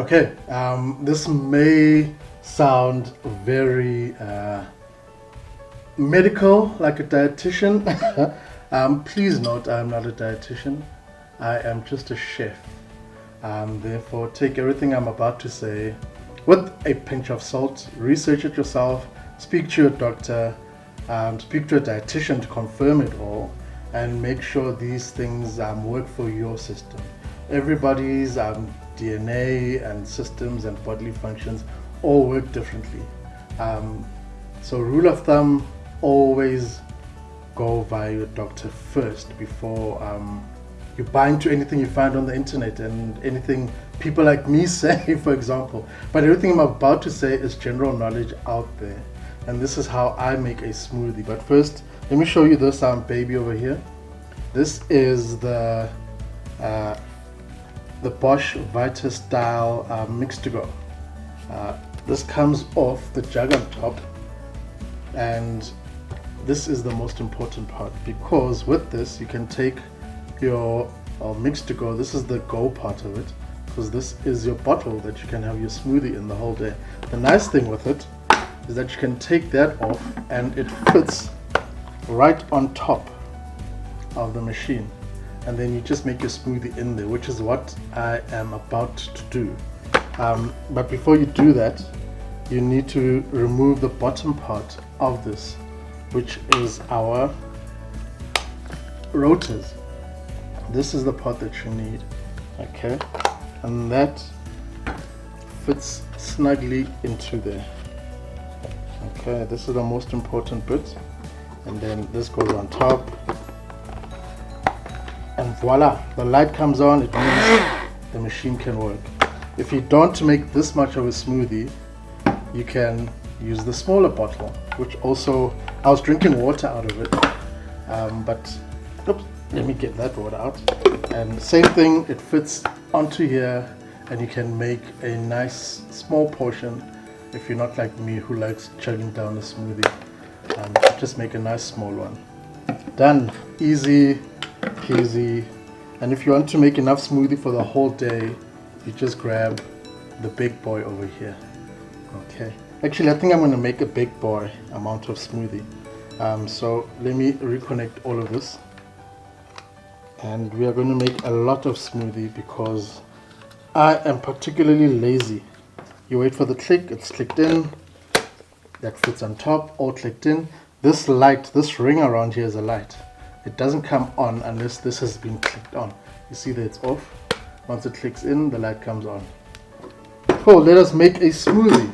Okay, this may sound very medical, like a dietitian. Please note, I'm not a dietitian. I am just a chef. Therefore, take everything I'm about to say with a pinch of salt. Research it yourself. Speak to your doctor. Speak to a dietitian to confirm it all, and make sure these things work for your system. Everybody's DNA and systems and bodily functions all work differently. So rule of thumb, always go via your doctor first before you buy into anything you find on the internet and anything people like me say, for example. But everything I'm about to say is general knowledge out there. And this is how I make a smoothie. But first, let me show you this baby over here. This is the Bosch Vita style mix to go. This comes off the jug on top, and this is the most important part, because with this you can take your mix to go. This is the go part of it, because this is your bottle that you can have your smoothie in the whole day. The nice thing with it is that you can take that off and it fits right on top of the machine, and then you just make your smoothie in there, which is what I am about to do. But before you do that, you need to remove the bottom part of this, which is our rotors. This is the part that you need, okay? And that fits snugly into there. Okay, this is the most important bit, and then this goes on top, and voila, the light comes on. It means the machine can work. If you don't make this much of a smoothie, you can use the smaller bottle, which also, I was drinking water out of it, but oops, let me get that water out. And same thing, it fits onto here, and you can make a nice small portion. If you're not like me who likes chugging down a smoothie, just make a nice small one. Done. Easy peasy. And if you want to make enough smoothie for the whole day, you just grab the big boy over here. Okay, actually I think I'm going to make a big boy amount of smoothie. So let me reconnect all of this, and we are going to make a lot of smoothie because I am particularly lazy. You wait for the click, it's clicked in, that fits on top, all clicked in. This light, this ring around here is a light. It doesn't come on unless this has been clicked on. You see that it's off. Once it clicks in, the light comes on. Cool, let us make a smoothie.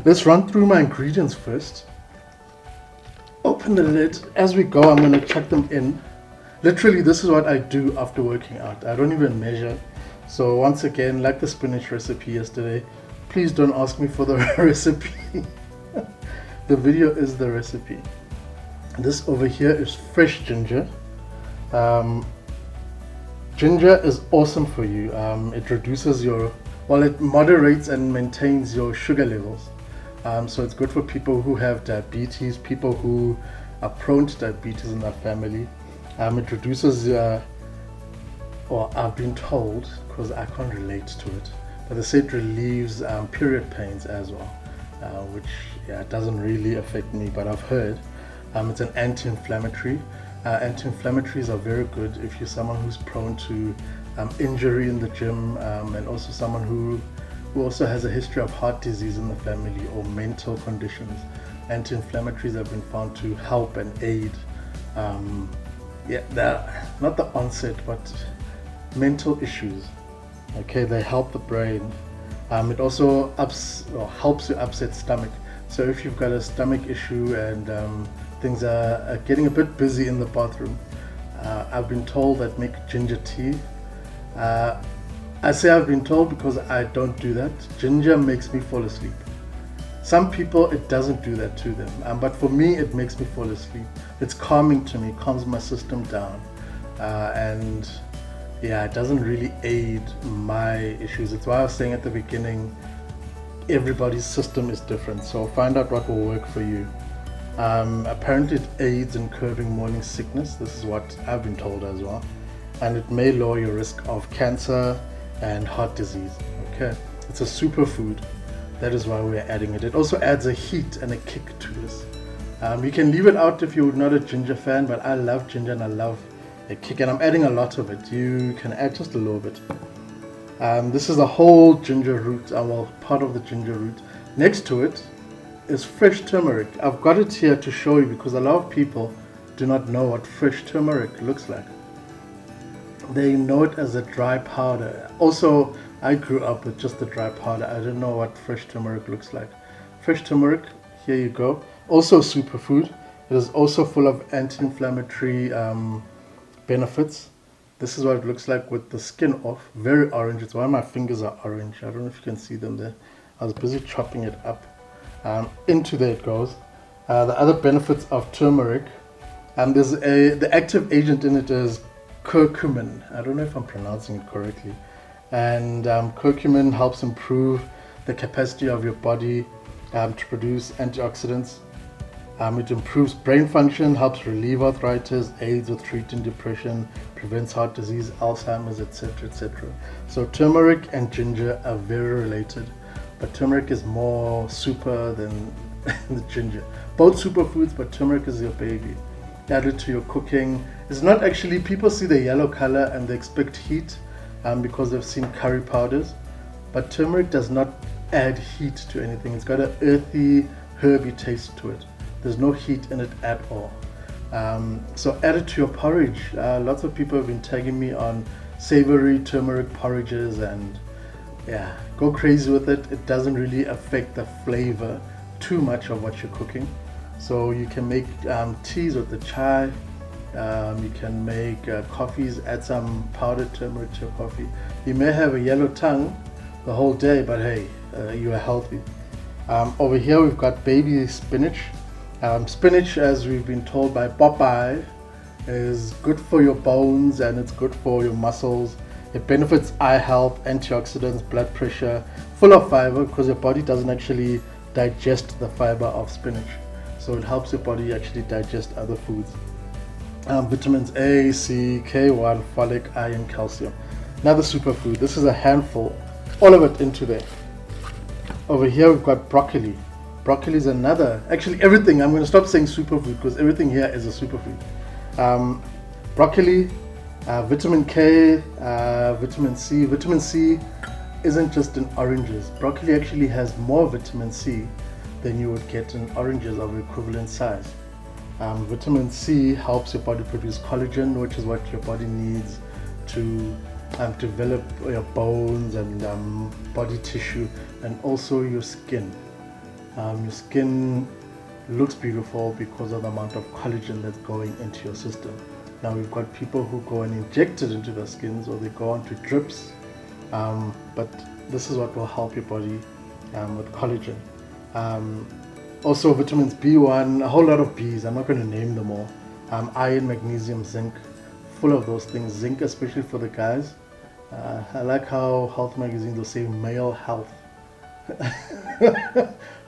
Let's run through my ingredients first. Open the lid. As we go, I'm going to chuck them in. Literally, this is what I do after working out. I don't even measure. So once again, like the spinach recipe yesterday, please don't ask me for the recipe. The video is the recipe. This over here is fresh ginger. Ginger is awesome for you. It reduces your, well, it moderates and maintains your sugar levels. So it's good for people who have diabetes, people who are prone to diabetes in their family. It reduces, or I've been told, because I can't relate to it, but they say it relieves period pains as well, which it doesn't really affect me, but I've heard it's an anti-inflammatory. Anti-inflammatories are very good if you're someone who's prone to injury in the gym, and also someone who also has a history of heart disease in the family or mental conditions. Anti-inflammatories have been found to help and aid, not the onset, but mental issues. Okay, they help the brain. It also helps your upset stomach. So if you've got a stomach issue and things are getting a bit busy in the bathroom, I've been told that make ginger tea. I say I've been told because I don't do that. Ginger makes me fall asleep. Some people, it doesn't do that to them, but for me it makes me fall asleep. It's calming to me, calms my system down, and yeah, it doesn't really aid my issues. It's why I was saying at the beginning, everybody's system is different, so find out what will work for you. Apparently it aids in curbing morning sickness. This is what I've been told as well, and it may lower your risk of cancer and heart disease. Okay, it's a superfood. That is why we're adding it. It also adds a heat and a kick to this. You can leave it out if you're not a ginger fan, but I love ginger and I love a kick, and I'm adding a lot of it. You can add just a little bit. This is the whole ginger root, well, part of the ginger root. Next to it is fresh turmeric. I've got it here to show you because a lot of people do not know what fresh turmeric looks like. They know it as a dry powder. Also, I grew up with just the dry powder. I didn't know what fresh turmeric looks like. Fresh turmeric, here you go. Also a superfood. It is also full of anti-inflammatory benefits. This is what it looks like with the skin off. Very orange. It's why my fingers are orange. I don't know if you can see them there. I was busy chopping it up. Into there it goes. The other benefits of turmeric. The active agent in it is curcumin. I don't know if I'm pronouncing it correctly. And curcumin helps improve the capacity of your body to produce antioxidants. It improves brain function, helps relieve arthritis, aids with treating depression, prevents heart disease, Alzheimer's, etc., etc. So turmeric and ginger are very related, but turmeric is more super than the ginger. Both superfoods, but turmeric is your baby. Add it to your cooking. It's not actually, people see the yellow color and they expect heat because they've seen curry powders, but turmeric does not add heat to anything. It's got an earthy, herby taste to it. There's no heat in it at all. So add it to your porridge. Lots of people have been tagging me on savory turmeric porridges, and yeah, go crazy with it. It doesn't really affect the flavor too much of what you're cooking. So you can make teas with the chai. You can make coffees, add some powdered turmeric to your coffee. You may have a yellow tongue the whole day, but hey, you are healthy. Over here we've got baby spinach. Spinach, as we've been told by Popeye, is good for your bones and it's good for your muscles. It benefits eye health, antioxidants, blood pressure, full of fiber because your body doesn't actually digest the fiber of spinach. So it helps your body actually digest other foods. Vitamins A, C, K1, folic, iron, calcium. Another superfood. This is a handful, all of it into there. Over here we've got broccoli. Broccoli is another, actually everything, I'm going to stop saying superfood because everything here is a superfood. Broccoli, vitamin K, vitamin C. Vitamin C isn't just in oranges. Broccoli actually has more vitamin C than you would get in oranges of equivalent size. Vitamin C helps your body produce collagen, which is what your body needs to develop your bones and body tissue, and also your skin. Your skin looks beautiful because of the amount of collagen that's going into your system. Now we've got people who go and inject it into their skins, or they go onto drips, but this is what will help your body with collagen. Also vitamins B1, a whole lot of Bs, I'm not going to name them all. Iron, magnesium, zinc, full of those things. Zinc especially for the guys. I like how health magazines will say male health.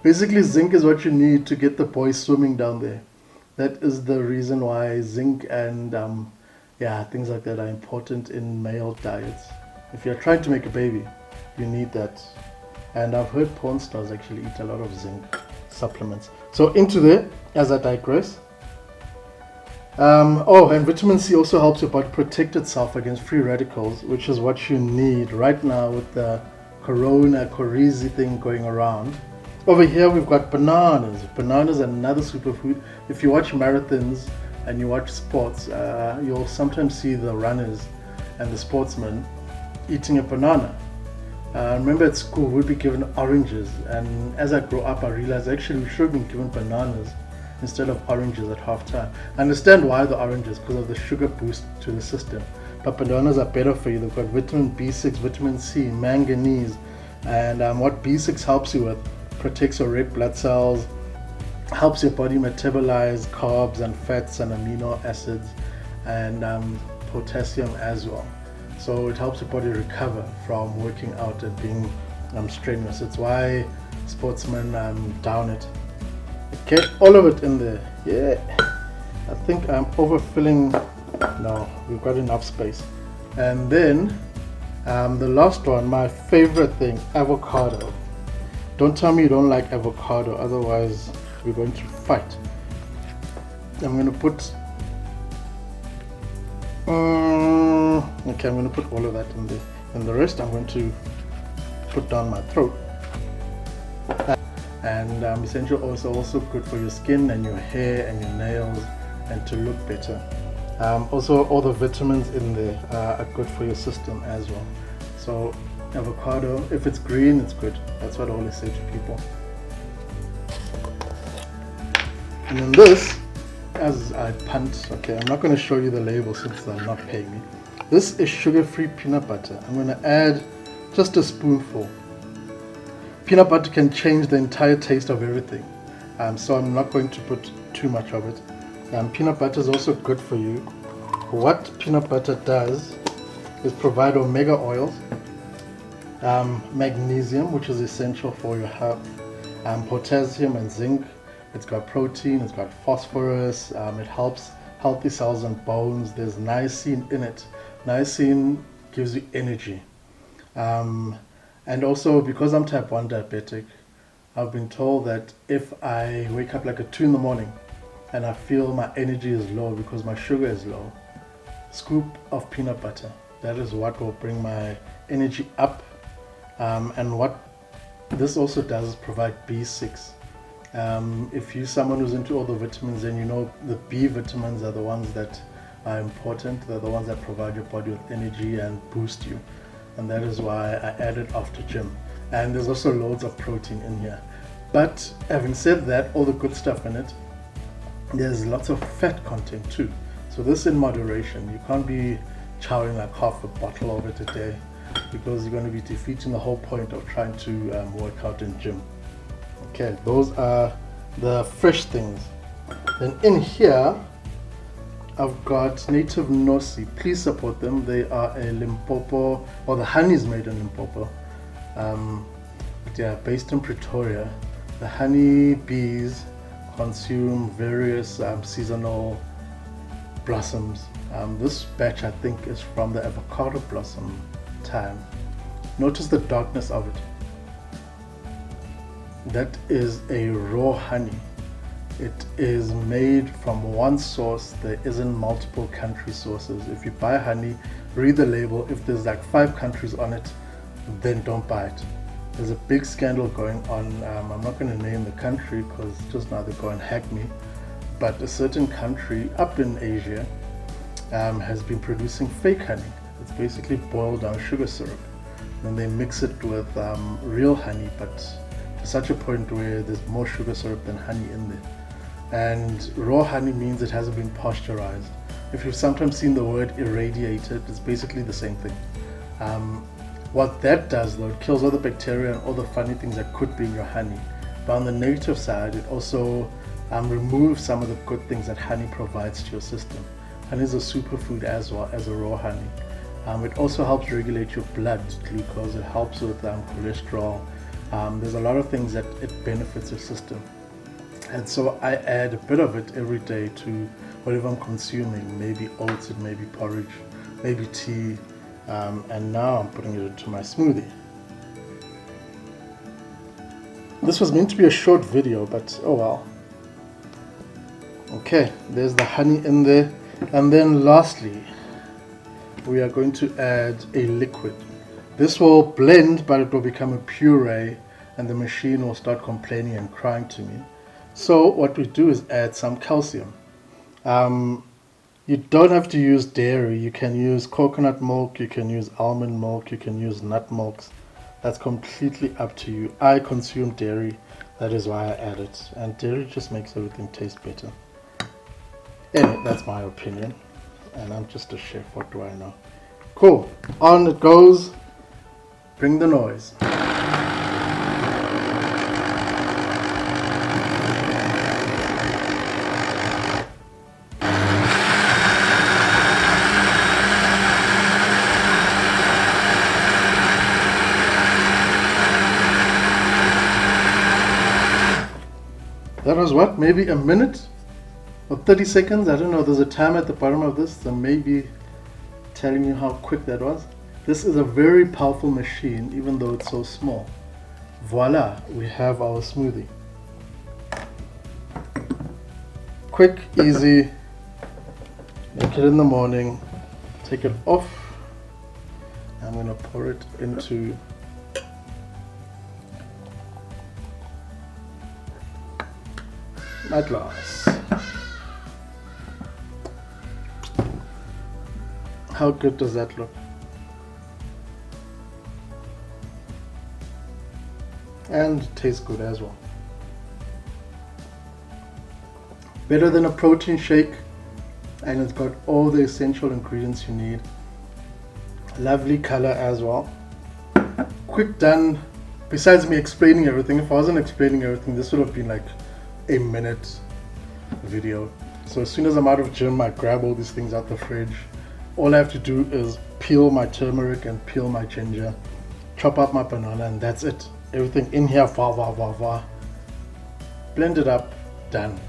Basically zinc is what you need to get the boys swimming down there. That is the reason why zinc and things like that are important in male diets. If you're trying to make a baby, you need that. And I've heard porn stars actually eat a lot of zinc supplements. So into there, as I digress. And vitamin C also helps your body protect itself against free radicals, which is what you need right now with the corona crazy thing going around. Over here we've got bananas. Bananas are another superfood. If you watch marathons and you watch sports, you'll sometimes see the runners and the sportsmen eating a banana. Remember at school we'd be given oranges, and as I grow up I realized actually we should have been given bananas instead of oranges at halftime. I understand why the oranges, because of the sugar boost to the system, but bananas are better for you. They've got vitamin B6, vitamin C, manganese, and what B6 helps you with, protects your red blood cells, helps your body metabolize carbs and fats and amino acids, and potassium as well. So it helps your body recover from working out and being strenuous. It's why sportsmen down it. Okay, all of it in there. Yeah, I think I'm overfilling. No, we've got enough space. And then The last one, my favorite thing, avocado. Don't tell me you don't like avocado, otherwise we're going to fight. I'm going to put okay, I'm going to put all of that in there, and the rest I'm going to put down my throat. And essential oils are also good for your skin and your hair and your nails and to look better. Also, all the vitamins in there are good for your system as well. So avocado, if it's green, it's good. That's what I always say to people. And then this, as I punt, okay, I'm not going to show you the label since they're not paying me. This is sugar-free peanut butter. I'm going to add just a spoonful. Peanut butter can change the entire taste of everything, so I'm not going to put too much of it. Peanut butter is also good for you. What peanut butter does is provide omega oils, magnesium, which is essential for your health, potassium and zinc. It's got protein, it's got phosphorus, it helps healthy cells and bones. There's niacin in it. Niacin gives you energy. And also, because I'm type 1 diabetic, I've been told that if I wake up like at 2 in the morning and I feel my energy is low because my sugar is low, scoop of peanut butter. That is what will bring my energy up. And what this also does is provide B6. If you're someone who's into all the vitamins, then you know the B vitamins are the ones that are important. They're the ones that provide your body with energy and boost you. And that is why I added after gym. And there's also loads of protein in here. But having said that, all the good stuff in it, there's lots of fat content too. So this in moderation. You can't be chowing like half a bottle of it a day, because you're going to be defeating the whole point of trying to work out in gym. Okay, those are the fresh things. Then in here, I've got Native Nosi. Please support them. They are a Limpopo, or the honey is made in Limpopo. They are based in Pretoria. The honey bees consume various seasonal blossoms. This batch I think is from the avocado blossom time. Notice the darkness of it. That is a raw honey. It is made from one source. There isn't multiple country sources. If you buy honey, read the label. If there's like 5 countries on it, then don't buy it. There's a big scandal going on. I'm not going to name the country because just now they go and hack me. But a certain country up in Asia has been producing fake honey. It's basically boiled down sugar syrup. Then they mix it with real honey, but to such a point where there's more sugar syrup than honey in there. And raw honey means it hasn't been pasteurized. If you've sometimes seen the word irradiated, it's basically the same thing. What that does though, it kills all the bacteria and all the funny things that could be in your honey. But on the negative side, it also removes some of the good things that honey provides to your system. Honey is a superfood as well as a raw honey. It also helps regulate your blood glucose. It helps with cholesterol. There's a lot of things that it benefits your system. And so I add a bit of it every day to whatever I'm consuming. Maybe oats, maybe porridge, maybe tea. And now I'm putting it into my smoothie. This was meant to be a short video, but oh well. Okay, there's the honey in there. And then lastly, we are going to add a liquid. This will blend, but it will become a puree, and the machine will start complaining and crying to me. So what we do is add some calcium. You don't have to use dairy. You can use coconut milk, you can use almond milk, you can use nut milks. That's completely up to you. I consume dairy, that is why I add it. And dairy just makes everything taste better. Anyway, that's my opinion. And I'm just a chef, what do I know? Cool, on it goes. Bring the noise. That was what, maybe a minute or 30 seconds? I don't know, there's a time at the bottom of this, so maybe telling you how quick that was. This is a very powerful machine, even though it's so small. Voila, we have our smoothie. Quick, easy, make it in the morning, take it off. I'm gonna pour it into my glass. How good does that look? And it tastes good as well. Better than a protein shake, and it's got all the essential ingredients you need. Lovely color as well. Quick done. Besides me explaining everything, if I wasn't explaining everything, this would have been like a minute video. So as soon as I'm out of gym, I grab all these things out the fridge. All I have to do is peel my turmeric and peel my ginger, chop up my banana, and that's it. Everything in here, blend it up, done.